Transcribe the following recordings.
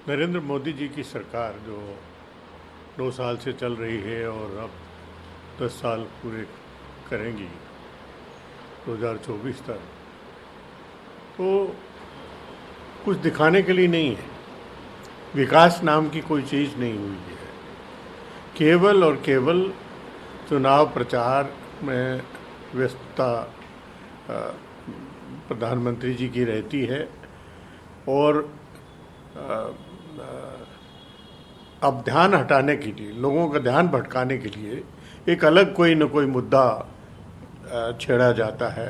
नरेंद्र मोदी जी की सरकार जो 2 साल से चल रही है और अब 10 साल पूरे करेंगी 2024 तक, तो कुछ दिखाने के लिए नहीं है। विकास नाम की कोई चीज़ नहीं हुई है। केवल और केवल चुनाव प्रचार में व्यस्तता प्रधानमंत्री जी की रहती है और अब ध्यान हटाने के लिए, लोगों का ध्यान भटकाने के लिए एक अलग कोई न कोई मुद्दा छेड़ा जाता है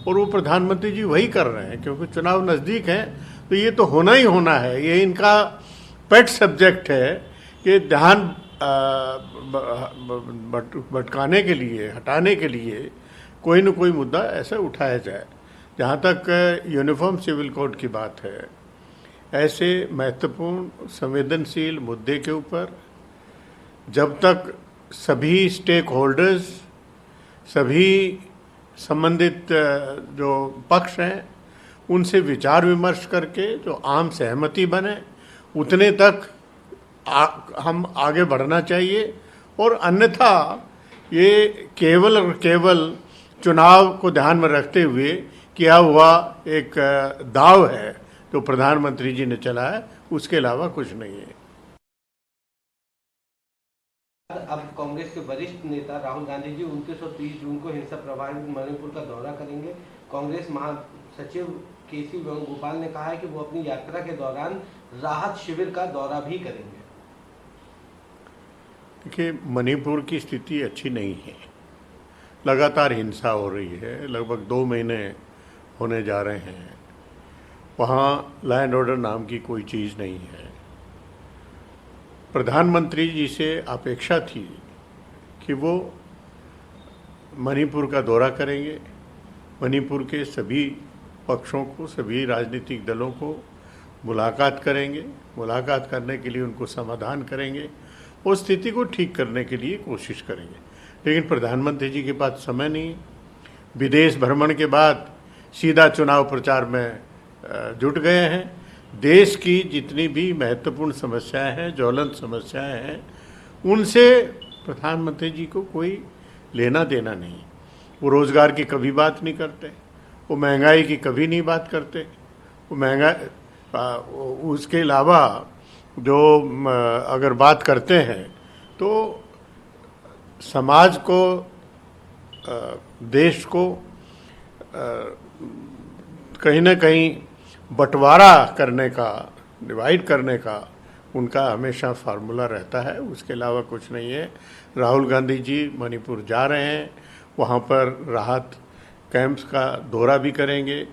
और वो प्रधानमंत्री जी वही कर रहे हैं, क्योंकि चुनाव नज़दीक हैं तो ये तो होना ही होना है। ये इनका पेट सब्जेक्ट है कि ध्यान भटकाने के लिए, हटाने के लिए कोई न कोई मुद्दा ऐसा उठाया जाए। जहाँ तक यूनिफॉर्म सिविल कोड की बात है, ऐसे महत्वपूर्ण संवेदनशील मुद्दे के ऊपर जब तक सभी स्टेक होल्डर्स, सभी संबंधित जो पक्ष हैं, उनसे विचार विमर्श करके जो आम सहमति बने, उतने तक हम आगे बढ़ना चाहिए। और अन्यथा ये केवल और केवल चुनाव को ध्यान में रखते हुए किया हुआ एक दाव है जो प्रधानमंत्री जी ने चलाया, उसके अलावा कुछ नहीं है। अब कांग्रेस के वरिष्ठ नेता राहुल गांधी जी 29 और 30 जून को हिंसा प्रभावित मणिपुर का दौरा करेंगे। कांग्रेस महासचिव केसी वेणुगोपाल ने कहा है कि वो अपनी यात्रा के दौरान राहत शिविर का दौरा भी करेंगे। देखिए, मणिपुर की स्थिति अच्छी नहीं है। लगातार हिंसा हो रही है, लगभग 2 महीने होने जा रहे हैं। वहाँ लॉ एंड ऑर्डर नाम की कोई चीज़ नहीं है। प्रधानमंत्री जी से अपेक्षा थी कि वो मणिपुर का दौरा करेंगे, मणिपुर के सभी पक्षों को, सभी राजनीतिक दलों को मुलाकात करेंगे, मुलाकात करने के लिए उनको समाधान करेंगे और स्थिति को ठीक करने के लिए कोशिश करेंगे। लेकिन प्रधानमंत्री जी के पास समय नहीं। विदेश भ्रमण के बाद सीधा चुनाव प्रचार में जुट गए हैं। देश की जितनी भी महत्वपूर्ण समस्याएं हैं, ज्वलंत समस्याएं हैं, उनसे प्रधानमंत्री जी को कोई लेना देना नहीं। वो रोज़गार की कभी बात नहीं करते, वो महंगाई की कभी नहीं बात करते। वो उसके अलावा जो अगर बात करते हैं तो समाज को, देश को कहीं ना कहीं बंटवारा करने का, डिवाइड करने का उनका हमेशा फार्मूला रहता है। उसके अलावा कुछ नहीं है। राहुल गांधी जी मणिपुर जा रहे हैं, वहाँ पर राहत कैंप्स का दौरा भी करेंगे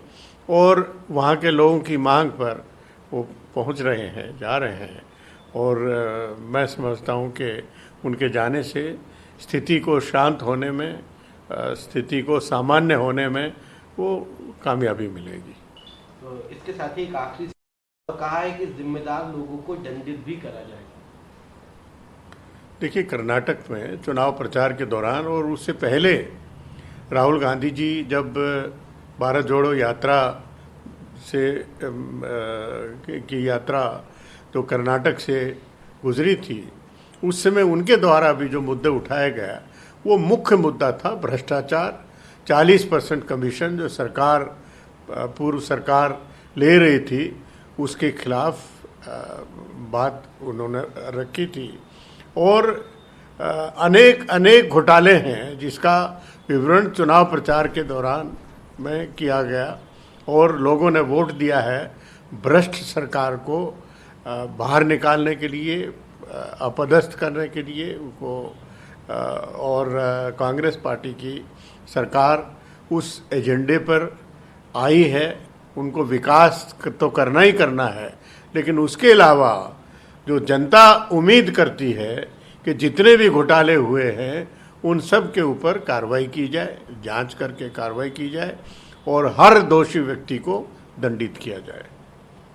और वहाँ के लोगों की मांग पर वो पहुँच रहे हैं, जा रहे हैं। और मैं समझता हूँ कि उनके जाने से स्थिति को शांत होने में, स्थिति को सामान्य होने में वो कामयाबी मिलेगी। तो इसके साथ ही एक आखिरी कहा है कि जिम्मेदार लोगों को दंडित भी करा जाएगा। देखिए, कर्नाटक में चुनाव प्रचार के दौरान और उससे पहले राहुल गांधी जी जब भारत जोड़ो यात्रा से की यात्रा जो कर्नाटक से गुजरी थी, उस समय उनके द्वारा भी जो मुद्दे उठाया गया, वो मुख्य मुद्दा था भ्रष्टाचार। 40% कमीशन जो सरकार, पूर्व सरकार ले रही थी, उसके खिलाफ बात उन्होंने रखी थी। और अनेक घोटाले हैं जिसका विवरण चुनाव प्रचार के दौरान में किया गया और लोगों ने वोट दिया है भ्रष्ट सरकार को बाहर निकालने के लिए, अपदस्थ करने के लिए उनको। और कांग्रेस पार्टी की सरकार उस एजेंडे पर आई है। उनको विकास तो करना ही करना है, लेकिन उसके अलावा जो जनता उम्मीद करती है कि जितने भी घोटाले हुए हैं उन सब के ऊपर कार्रवाई की जाए, जांच करके कार्रवाई की जाए और हर दोषी व्यक्ति को दंडित किया जाए।